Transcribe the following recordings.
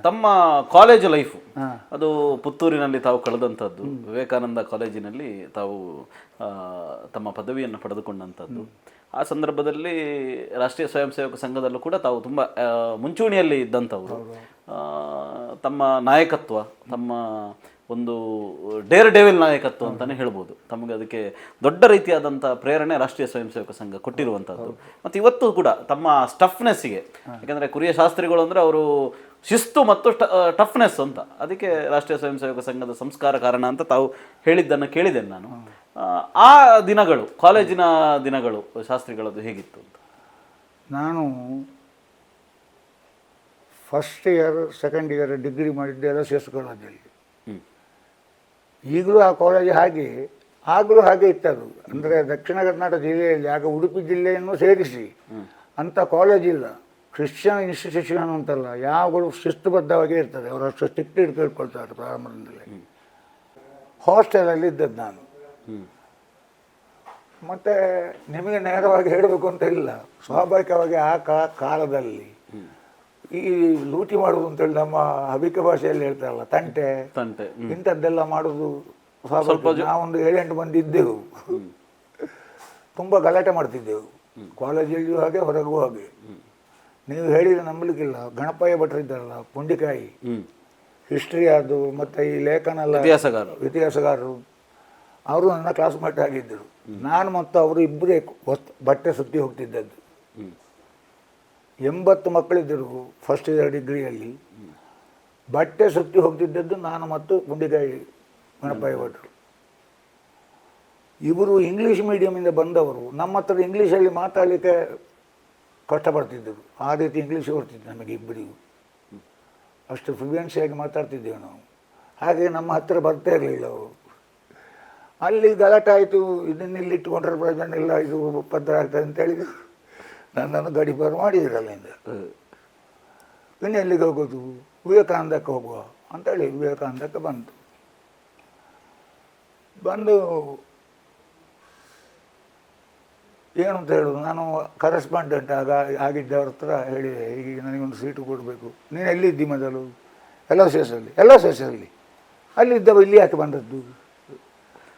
ತಮ್ಮ college life ಅದು ಪುತ್ತೂರಿನಲ್ಲಿ ತಾವು ಕಳೆದಂಥದ್ದು, ವಿವೇಕಾನಂದ ಕಾಲೇಜಿನಲ್ಲಿ ತಾವು ತಮ್ಮ ಪದವಿಯನ್ನು ಪಡೆದುಕೊಂಡಂಥದ್ದು. ಆ ಸಂದರ್ಭದಲ್ಲಿ ರಾಷ್ಟ್ರೀಯ ಸ್ವಯಂ ಸೇವಕ ಸಂಘದಲ್ಲೂ ಕೂಡ ತಾವು ತುಂಬ ಮುಂಚೂಣಿಯಲ್ಲಿ ಇದ್ದಂಥವರು. ತಮ್ಮ ನಾಯಕತ್ವ, ತಮ್ಮ ಒಂದು ಡೇರ್ ಡೆವಿಲ್ ನಾಯಕತ್ವ ಅಂತಲೇ ಹೇಳ್ಬೋದು. ತಮಗೆ ಅದಕ್ಕೆ ದೊಡ್ಡ ರೀತಿಯಾದಂಥ ಪ್ರೇರಣೆ ರಾಷ್ಟ್ರೀಯ ಸ್ವಯಂ ಸೇವಕ ಸಂಘ ಕೊಟ್ಟಿರುವಂಥದ್ದು. ಮತ್ತು ಇವತ್ತು ಕೂಡ ತಮ್ಮ ಸ್ಟಫ್ನೆಸ್ಸಿಗೆ, ಯಾಕೆಂದರೆ ಕುರಿಯ ಶಾಸ್ತ್ರಿಗಳು ಅಂದರೆ ಅವರು ಶಿಸ್ತು ಮತ್ತು ಟಫ್ನೆಸ್ ಅಂತ, ಅದಕ್ಕೆ ರಾಷ್ಟ್ರೀಯ ಸ್ವಯಂ ಸೇವಕ ಸಂಘದ ಸಂಸ್ಕಾರ ಕಾರಣ ಅಂತ ತಾವು ಹೇಳಿದ್ದನ್ನು ಕೇಳಿದ್ದೇನೆ ನಾನು. ಆ ದಿನಗಳು, ಕಾಲೇಜಿನ ದಿನಗಳು ಶಾಸ್ತ್ರಿಗಳದ್ದು ಹೇಗಿತ್ತು ಅಂತ? ನಾನು first year second year degree ಮಾಡಿದ್ದೆಲ್ಲ SES ಕಾಲೇಜಲ್ಲಿ. ಈಗಲೂ ಆ ಕಾಲೇಜ್ ಹಾಗೆ, ಆಗಲೂ ಹಾಗೆ ಇತ್ತದು. ಅಂದರೆ ದಕ್ಷಿಣ ಕರ್ನಾಟಕ ಜಿಲ್ಲೆಯಲ್ಲಿ ಆಗ ಉಡುಪಿ ಜಿಲ್ಲೆಯನ್ನು ಸೇರಿಸಿ ಅಂಥ ಕಾಲೇಜ್ ಇಲ್ಲ. ಕ್ರಿಶ್ಚಿಯನ್ ಇನ್ಸ್ಟಿಟ್ಯೂಷನ್ ಅಂತಲ್ಲ, ಯಾವಾಗಲೂ ಶಿಸ್ತುಬದ್ಧವಾಗಿ ಇರ್ತದೆ. ಅವರು ಅಷ್ಟು ಸ್ಟ್ರಿಕ್ಟ್ ಕೇಳ್ಕೊಳ್ತಾರೆ ಪ್ರಾರಂಭದಿಂದಲೇ. ಹಾಸ್ಟೆಲಲ್ಲಿ ಇದ್ದದ್ದು ನಾನು. ಮತ್ತು ನಿಮಗೆ ನೇರವಾಗಿ ಹೇಳಬೇಕು ಅಂತ ಇಲ್ಲ, ಸ್ವಾಭಾವಿಕವಾಗಿ ಆ ಕಾಲದಲ್ಲಿ ಈ ಲೂಟಿ ಮಾಡೋದು ಅಂತೇಳಿ ನಮ್ಮ ಹಬಿಕ ಭಾಷೆಯಲ್ಲಿ ಹೇಳ್ತಾರಲ್ಲ, ತಂಟೆ ಇಂಥದ್ದೆಲ್ಲ ಮಾಡೋದು ಸ್ವಾಭಾವಿಕ. ನಾವೊಂದು 7-8 ಮಂದಿ ಇದ್ದೆವು, ತುಂಬ ಗಲಾಟೆ ಮಾಡ್ತಿದ್ದೆವು. ಕಾಲೇಜಲ್ಲಿಯೂ ಹಾಗೆ, ಹೊರಗೂ ಹಾಗೆ. ನೀವು ಹೇಳಿದರೆ ನಂಬಲಿಕ್ಕಿಲ್ಲ, ಗಣಪಯ್ಯ ಭಟ್ರು ಇದ್ದಾರಲ್ಲ, ಪುಂಡಿಕಾಯಿ, ಹಿಸ್ಟ್ರಿ ಅದು ಮತ್ತು ಈ ಲೇಖನ ಎಲ್ಲ ಇತಿಹಾಸಗಾರರು, ಅವರು ನನ್ನ ಕ್ಲಾಸ್ಮೇಟ್ ಆಗಿದ್ದರು. ನಾನು ಮತ್ತು ಅವರು ಇಬ್ಬರೇ ಬಟ್ಟೆ ಸುತ್ತಿ ಹೋಗ್ತಿದ್ದದ್ದು. 80 ಮಕ್ಕಳಿದ್ದರು ಫಸ್ಟ್ ಇಯರ್ ಡಿಗ್ರಿಯಲ್ಲಿ. ಬಟ್ಟೆ ಸುತ್ತಿ ಹೋಗ್ತಿದ್ದದ್ದು ನಾನು ಮತ್ತು ಪುಂಡಿಕಾಯಿ ಗಣಪಯ್ಯ ಭಟ್ರು. ಇವರು ಇಂಗ್ಲೀಷ್ ಮೀಡಿಯಮಿಂದ ಬಂದವರು. ನಮ್ಮ ಹತ್ರ ಇಂಗ್ಲೀಷಲ್ಲಿ ಮಾತಾಡಲಿಕ್ಕೆ ಕಷ್ಟಪಡ್ತಿದ್ದರು. ಆ ರೀತಿ ಇಂಗ್ಲೀಷ್ ಬರ್ತಿದ್ದು ನಮಗೆ ಇಬ್ಬರಿಗೂ. ಅಷ್ಟು ಫ್ಲೂಯೆನ್ಸಿಯಾಗಿ ಮಾತಾಡ್ತಿದ್ದೇವೆ ನಾವು. ಹಾಗೆ ನಮ್ಮ ಹತ್ತಿರ ಬರ್ತಾ ಇರಲಿಲ್ಲ ಅವರು. ಅಲ್ಲಿ ಗಲಾಟೆ ಆಯಿತು, ಇದನ್ನಿಲ್ಲಿ ಇಟ್ಟುಕೊಂಡ್ರೆ ಪ್ರಯೋಜನ ಇಲ್ಲ, ಇದು ಉಪದ್ರ ಆಗ್ತದೆ ಅಂತೇಳಿ ನನ್ನನ್ನು ಗಡಿಪಾರು ಮಾಡಿದ್ರು ಅಲ್ಲಿಂದ. ಇನ್ನು ಎಲ್ಲಿಗೆ ಹೋಗೋದು, ವಿವೇಕಾನಂದಕ್ಕೆ ಹೋಗುವ ಅಂತೇಳಿ ವಿವೇಕಾನಂದಕ್ಕೆ ಬಂದು ಏನು ಅಂತ ಹೇಳೋದು, ನಾನು ಕರೆಸ್ಪಾಂಡೆಂಟ್ ಆಗಿದ್ದವ್ರ ಹತ್ರ ಹೇಳಿದೆ, ಈಗ ನನಗೊಂದು ಸೀಟು ಕೊಡಬೇಕು. ನೀನು ಎಲ್ಲಿದ್ದಿ ಮೊದಲು? LOCS ಅಲ್ಲಿ. ಅಲ್ಲಿದ್ದವ ಇಲ್ಲಿ ಯಾಕೆ ಬಂದದ್ದು?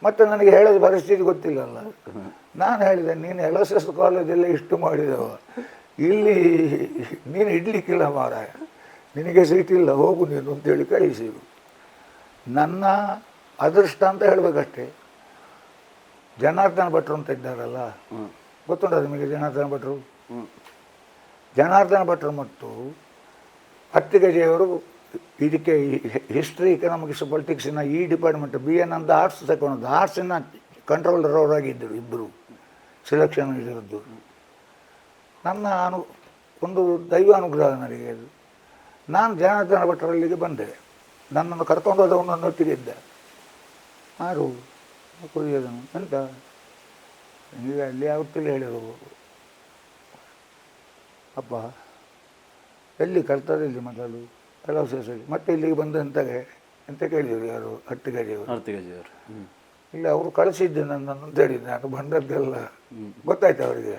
ಮತ್ತು ನನಗೆ ಹೇಳೋದು ಪರಿಸ್ಥಿತಿ ಗೊತ್ತಿಲ್ಲಲ್ಲ. ನಾನು ಹೇಳಿದೆ, ನೀನು LOCS ಕಾಲೇಜೆಲ್ಲ ಇಷ್ಟು ಮಾಡಿದವ, ಇಲ್ಲಿ ನೀನು ಇಡ್ಲಿಕ್ಕಿಲ್ಲ ಮಾರಾಯ, ನಿನಗೆ ಸೀಟಿಲ್ಲ, ಹೋಗು ನೀನು ಅಂತೇಳಿ ಕಳಿಸಿರು. ನನ್ನ ಅದೃಷ್ಟ ಅಂತ ಹೇಳಬೇಕಷ್ಟೇ. ಜನಾರ್ದನ ಭಟ್ರು ಅಂತ ಇದ್ದಾರಲ್ಲ, ಗೊತ್ತುಂಟ ನಿಮಗೆ ಜನಾರ್ದನ ಭಟ್ರು? ಜನಾರ್ದನ ಭಟ್ರು ಮತ್ತು ಅತ್ತಿಗೆಜೆಯವರು ಇದಕ್ಕೆ ಹಿಸ್ಟ್ರಿ, ಎಕನಾಮಿಕ್ಸ್, ಪೊಲಿಟಿಕ್ಸಿನ ಈ ಡಿಪಾರ್ಟ್ಮೆಂಟ್ BN ಅಂತ ಆರ್ಟ್ಸ್ ತಗೊಂಡು ಆರ್ಟ್ಸಿನ ಕಂಟ್ರೋಲರ್ ಅವರಾಗಿದ್ದರು ಇಬ್ಬರು, ಸೆಲೆಕ್ಷನ್ ಇದರದ್ದು. ನನ್ನ ಒಂದು ದೈವ ಅನುಗ್ರಹ ನನಗೆ ಅದು. ನಾನು ಜನಾರ್ದನ ಭಟ್ರಲ್ಲಿಗೆ ಬಂದೆ. ನನ್ನನ್ನು ಕರ್ಕೊಂಡು ಹೋದವನು ನನ್ನೊಟ್ಟಿಗೆ ಇದ್ದ. ಯಾರು ಕುರಿಯೋದನು ಅಂತ ಈಗ ಅಲ್ಲಿ ಯಾವತ್ತಿಲ್ಲ ಹೇಳಿದರು, ಅಪ್ಪ ಎಲ್ಲಿ ಕರ್ತದೆ ಇಲ್ಲಿ ಮೊದಲು LOCS ಮತ್ತೆ ಇಲ್ಲಿಗೆ ಬಂದಂತಾಗೆ ಅಂತ ಕೇಳಿದರು. ಯಾರು? ಅರ್ತಿಗಜಿಯವರು. ಇಲ್ಲ, ಅವರು ಕಳಿಸಿದ್ದು ನನ್ನನ್ನು ಅಂತ ಹೇಳಿದ್ದು. ನಾನು ಬಂದದ್ದೆಲ್ಲ ಗೊತ್ತಾಯ್ತು ಅವರಿಗೆ.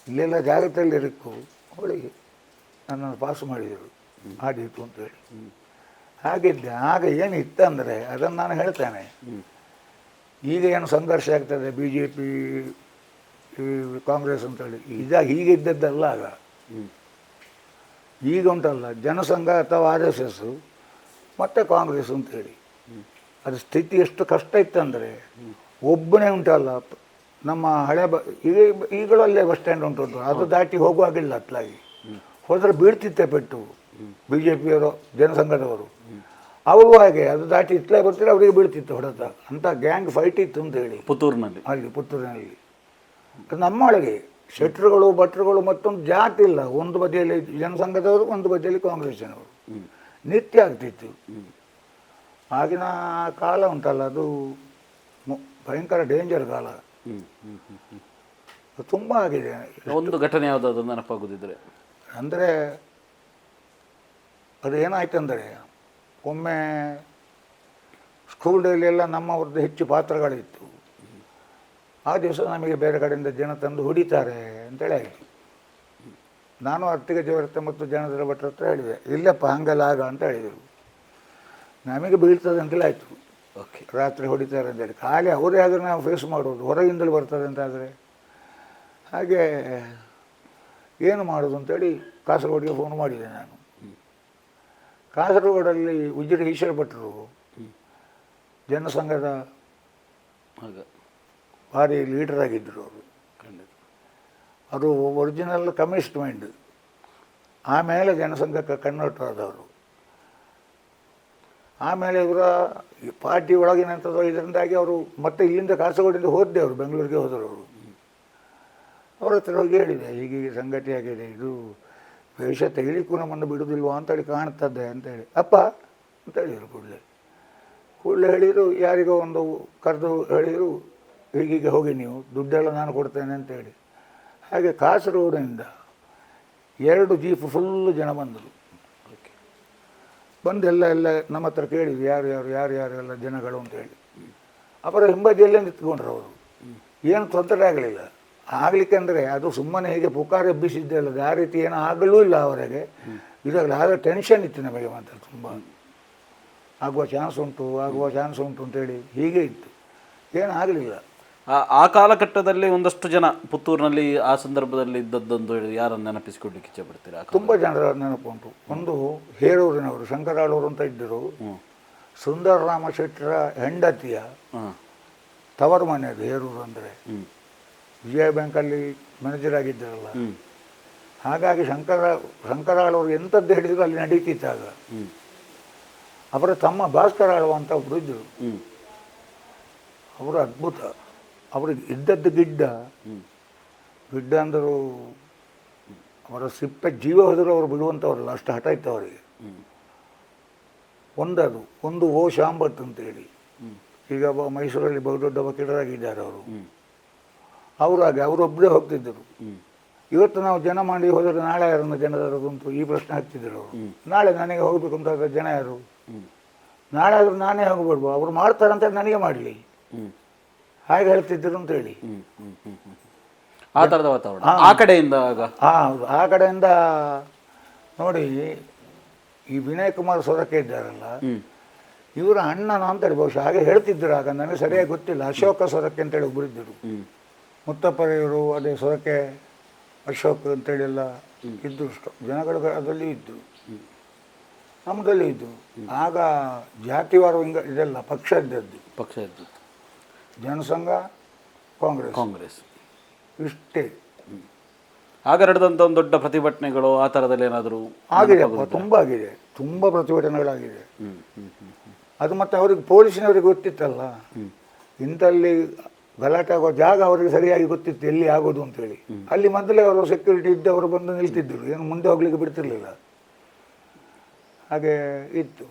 ಇಲ್ಲೆಲ್ಲ ಜಾಗ್ರತೆಯಲ್ಲಿ ಇರಬೇಕು ಅವಳಿಗೆ ನನ್ನನ್ನು ಪಾಸ್ ಮಾಡಿದರು, ಆಡಿತ್ತು ಅಂತೇಳಿ. ಹಾಗಿದ್ದೆ. ಆಗ ಏನು ಇತ್ತಂದರೆ ಅದನ್ನು ನಾನು ಹೇಳ್ತೇನೆ. ಈಗ ಏನು ಸಂಘರ್ಷ ಆಗ್ತದೆ BJP ಕಾಂಗ್ರೆಸ್ ಅಂತೇಳಿ, ಹೀಗೆ ಇದ್ದದ್ದಲ್ಲ ಆಗ. ಈಗ ಉಂಟಲ್ಲ ಜನಸಂಘ ಅಥವಾ RSS ಮತ್ತು ಕಾಂಗ್ರೆಸ್ ಅಂತೇಳಿ, ಅದು ಸ್ಥಿತಿ ಎಷ್ಟು ಕಷ್ಟ ಇತ್ತಂದರೆ, ಒಬ್ಬನೇ ಉಂಟಲ್ಲ ನಮ್ಮ ಹಳೆ ಈಗಳಲ್ಲೇ ಬಸ್ ಸ್ಟ್ಯಾಂಡ್ ಉಂಟು, ಅದು ದಾಟಿ ಹೋಗುವಾಗಿಲ್ಲ. ಅತ್ಲಾಗಿ ಹೋದರೆ ಬೀಳ್ತಿತ್ತೆ ಪೆಟ್ಟು BJPಯವರು, ಜನಸಂಘದವರು. ಅವರು ಹಾಗೆ ಅದು ದಾಟಿ ಇತ್ತಲೇ ಬರ್ತಾರೆ, ಅವರಿಗೆ ಬೀಳ್ತಿತ್ತು ಹೊಡೆತ. ಅಂಥ ಗ್ಯಾಂಗ್ ಫೈಟ್ ಇತ್ತು ಅಂತ ಹೇಳಿ ಪುತ್ತೂರಿನಲ್ಲಿ. ನಮ್ಮೊಳಗೆ ಶೆಟ್ರುಗಳು, ಭಟ್ರುಗಳು, ಮತ್ತೊಂದು ಜಾತಿ ಇಲ್ಲ. ಒಂದು ಬದಿಯಲ್ಲಿ ಜನಸಂಘದವರು, ಒಂದು ಬದಿಯಲ್ಲಿ ಕಾಂಗ್ರೆಸ್ಸಿನವರು. ನಿತ್ಯ ಆಗ್ತಿತ್ತು. ಆಗಿನ ಕಾಲ ಉಂಟಲ್ಲ, ಅದು ಭಯಂಕರ ಡೇಂಜರ್ ಕಾಲ. ತುಂಬ ಆಗಿದೆ. ಒಂದು ಘಟನೆ ಯಾವುದಾದ್ರು ನೆನಪಾಗೋದಿದ್ರೆ ಅಂದರೆ ಅದು ಏನಾಯ್ತಂದರೆ, ಒಮ್ಮೆ ಸ್ಕೂಲ್ ಡೇಲೆಲ್ಲ ನಮ್ಮವ್ರದ್ದು ಹೆಚ್ಚು ಪಾತ್ರಗಳಿತ್ತು. ಆ ದಿವಸ ನಮಗೆ ಬೇರೆ ಕಡೆಯಿಂದ ಜನ ತಂದು ಹೊಡಿತಾರೆ ಅಂತೇಳಿ ಆಯಿತು. ನಾನು ಅತ್ತಿಗೆ ಜವರತ್ತೆ ಮತ್ತು ಜನದರ ಭಟ್ರ ಹತ್ರ ಹೇಳಿದೆ, ಇಲ್ಲಪ್ಪ ಹಂಗೆಲ್ಲ ಆಗ ಅಂತ ಹೇಳಿದರು. ನಮಗೆ ಬೀಳ್ತದೆ ಅಂತಲೇ ಆಯಿತು. ಓಕೆ. ರಾತ್ರಿ ಹೊಡಿತಾರೆ ಅಂತೇಳಿ ಖಾಲಿ ಅವರೇ ಆದರೆ ನಾವು ಫೇಸ್ ಮಾಡೋದು, ಹೊರಗಿಂದಲೂ ಬರ್ತದೆ ಅಂತಾದರೆ ಹಾಗೆ ಏನು ಮಾಡೋದು ಅಂತೇಳಿ ಕಾಸರಗೋಡಿಗೆ ಫೋನ್ ಮಾಡಿದೆ ನಾನು. ಕಾಸರಗೋಡಲ್ಲಿ ಉಜಿರೆ ಈಶ್ವರ ಭಟ್ರು ಜನಸಂಘದ ಆಗ ಭಾರಿ ಲೀಡರ್ ಆಗಿದ್ದರು ಅವರು. ಖಂಡಿತ. ಅದು ಒರಿಜಿನಲ್ ಕಮ್ಯುನಿಸ್ಟ್ ಮೈಂಡ್. ಆಮೇಲೆ ಜನಸಂಘಕ್ಕೆ ಕನ್ವರ್ಟ್ ಆದವರು. ಆಮೇಲೆ ಇವರ ಪಾರ್ಟಿ ಒಳಗಿನಂಥದ್ದು ಇದರಿಂದಾಗಿ ಅವರು ಮತ್ತೆ ಇಲ್ಲಿಂದ ಕಾಸರಗೋಡಿಂದ ಹೋದೆ, ಅವರು ಬೆಂಗಳೂರಿಗೆ ಹೋದರು. ಅವರು ಅವ್ರ ಹತ್ರ ಹೋಗಿ ಹೇಳಿದೆ, ಹೀಗೀಗೆ ಸಂಗತಿ ಆಗಿದೆ, ಇದು ವೇಷ ತೆಗಿಲಿಕ್ಕೂ ನಮ್ಮನ್ನು ಬಿಡುವುದಿಲ್ವಾ ಅಂತೇಳಿ ಕಾಣ್ತದೆ ಅಂತೇಳಿ. ಅಪ್ಪ ಅಂತ ಹೇಳಿದರು. ಕೂಡಲೇ ಹೇಳಿದರು, ಯಾರಿಗೋ ಒಂದು ಕರೆದು ಹೇಳಿದರು, ಹೀಗೀಗೆ ಹೋಗಿ ನೀವು ದುಡ್ಡೆಲ್ಲ ನಾನು ಕೊಡ್ತೇನೆ ಅಂತೇಳಿ. ಹಾಗೆ ಕಾಸರಗೋಡಿನಿಂದ 2 ಜೀಪ್ ಫುಲ್ಲು ಜನ ಬಂದರು. ಬಂದು ಎಲ್ಲ ನಮ್ಮ ಹತ್ರ ಕೇಳಿದ್ರು, ಯಾರು ಎಲ್ಲ ಜನಗಳು ಅಂತೇಳಿ. ಅವರ ಹಿಂಬದಿಯಲ್ಲೇ ನಿಂತ್ಕೊಂಡ್ರು ಅವರು. ಏನು ತೊಂದರೆ ಆಗಲಿಲ್ಲ. ಆಗಲಿಕ್ಕೆ ಅಂದರೆ ಅದು ಸುಮ್ಮನೆ ಹೀಗೆ ಪುಕಾರ ಎಬ್ಬಿಸಿದ್ದೆ ಅಲ್ಲದೆ ಆ ರೀತಿ ಏನೂ ಆಗಲೂ ಇಲ್ಲ ಅವರಿಗೆ. ಇದಾಗಲಿ ಆದರೆ ಟೆನ್ಷನ್ ಇತ್ತು ನಮಗೆ ಮಾತ್ರ, ತುಂಬ ಆಗುವ ಚಾನ್ಸ್ ಉಂಟು ಅಂತೇಳಿ ಹೀಗೆ ಇತ್ತು, ಏನು ಆಗಲಿಲ್ಲ. ಆ ಕಾಲಘಟ್ಟದಲ್ಲಿ ಒಂದಷ್ಟು ಜನ ಪುತ್ತೂರಿನಲ್ಲಿ ಆ ಸಂದರ್ಭದಲ್ಲಿ ಇದ್ದದ್ದೊಂದು ಹೇಳಿ ಯಾರನ್ನು ನೆನಪಿಸಿಕೊಡ್ಲಿಕ್ಕೆ ಇಚ್ಛೆ ಪಡ್ತೀರಾ? ತುಂಬ ಜನರ ನೆನಪುಂಟು. ಒಂದು ಹೇರೂರಿನವರು ಶಂಕರಾಳವರು ಅಂತ ಇದ್ದರು. ಸುಂದರರಾಮ ಶೆಟ್ಟರ ಹೆಂಡತಿಯ ತವರು ಮನೆ ಅದು ಹೇರೂರು ಅಂದರೆ. ವಿಜಯ ಬ್ಯಾಂಕಲ್ಲಿ ಮ್ಯಾನೇಜರ್ ಆಗಿದ್ದಾರಲ್ಲ, ಹಾಗಾಗಿ ಶಂಕರಾಳವರು ಎಂಥದ್ದು ಹೇಳಿದ್ರು ಅಲ್ಲಿ ನಡೀತಿತ್ತಾಗ. ಅವರ ತಮ್ಮ ಭಾಸ್ಕರ ಆಳ್ವ ಅಂತ ಒಬ್ಬರು ಇದ್ದರು. ಅವರು ಅದ್ಭುತ. ಅವ್ರಿಗೆ ಇದ್ದದ್ದು ಗಿಡ್ಡ ಅಂದರು. ಅವರ ಸಿಪ್ಪೆ ಜೀವ ಹೋದರೂ ಅವರು ಬಿಡುವಂಥವ್ರಲ್ಲ, ಅಷ್ಟು ಹಠ ಇತ್ತು ಅವರಿಗೆ. ಒಂದು ಓ ಶಾಂಬತ್ ಅಂತೇಳಿ, ಈಗ ಮೈಸೂರಲ್ಲಿ ಬಹುದೊಡ್ಡ ವಕೀಲರಾಗಿದ್ದಾರೆ ಅವರು. ಅವರೊಬ್ಬರೇ ಹೋಗ್ತಿದ್ದರು. ಇವತ್ತು ನಾವು ಜನ ಮಾಡಿ ಹೋದರೆ ನಾಳೆ ಯಾರನ್ನು ಜನ ತರೋದುಂಟು ಈ ಪ್ರಶ್ನೆ ಹಾಕ್ತಿದ್ದರು ಅವರು. ನಾಳೆ ನನಗೆ ಹೋಗಬೇಕು ಅಂತ ಜನ ಯಾರು? ನಾಳೆ ಆದರೂ ನಾನೇ ಹೋಗ್ಬಿಡ್ಬೋ, ಅವರು ಮಾಡ್ತಾರಂತ ನನಗೆ ಮಾಡಲಿ, ಹಾಗೆ ಹೇಳ್ತಿದ್ದರು ಅಂತೇಳಿ. ಆ ಥರದ ವಾತಾವರಣ ಆ ಕಡೆಯಿಂದ ಹೌದು. ಆ ಕಡೆಯಿಂದ ನೋಡಿ, ಈ ವಿನಯ್ ಕುಮಾರ್ ಸೊರಕೆ ಇದ್ದಾರಲ್ಲ, ಇವರ ಅಣ್ಣನ ಅಂತೇಳಿ ಬಹುಶಃ ಹಾಗೆ ಹೇಳ್ತಿದ್ದರು. ಆಗ ನನಗೆ ಸರಿಯಾಗಿ ಗೊತ್ತಿಲ್ಲ. ಅಶೋಕ ಸೊರಕೆ ಅಂತೇಳಿ ಒಬ್ಬರು ಇದ್ದರು. ಮುತ್ತಪ್ಪರೆಯವರು ಅದೇ ಸೊರಕೆ ಅಶೋಕ್ ಅಂತೇಳಿ ಎಲ್ಲ ಇದ್ದು ಜನಗಳು ಅದರಲ್ಲಿ ಇದ್ದು, ನಮ್ಮದಲ್ಲಿ ಇದ್ದು. ಆಗ ಜಾತಿವಾರ ಇದೆಲ್ಲ ಪಕ್ಷ ಇದ್ದದ್ದು. ಜನಸಂಘ, ಕಾಂಗ್ರೆಸ್ ಇಷ್ಟೇ. ಆಗ ನಡೆದಂಥ ಒಂದು ದೊಡ್ಡ ಪ್ರತಿಭಟನೆಗಳು ಆ ಥರದಲ್ಲಿ ಏನಾದರೂ ಆಗಿದೆಯಪ್ಪ, ತುಂಬ ಪ್ರತಿಭಟನೆಗಳಾಗಿದೆ. ಅದು ಮತ್ತು ಅವ್ರಿಗೆ ಪೊಲೀಸಿನವ್ರಿಗೆ ಗೊತ್ತಿತ್ತಲ್ಲ, ಇಂಥಲ್ಲಿ ಗಲಾಟೆ ಆಗೋ ಜಾಗ ಅವರಿಗೆ ಸರಿಯಾಗಿ ಗೊತ್ತಿತ್ತು ಎಲ್ಲಿ ಆಗೋದು ಅಂತೇಳಿ. ಅಲ್ಲಿ ಮೊದಲೇ ಅವರು ಸೆಕ್ಯೂರಿಟಿ ಇದ್ದವರು ಬಂದು ನಿಲ್ತಿದ್ದರು, ಏನು ಮುಂದೆ ಹೋಗ್ಲಿಕ್ಕೆ ಬಿಡ್ತಿರ್ಲಿಲ್ಲ. ಹಾಗೆ ಇತ್ತು.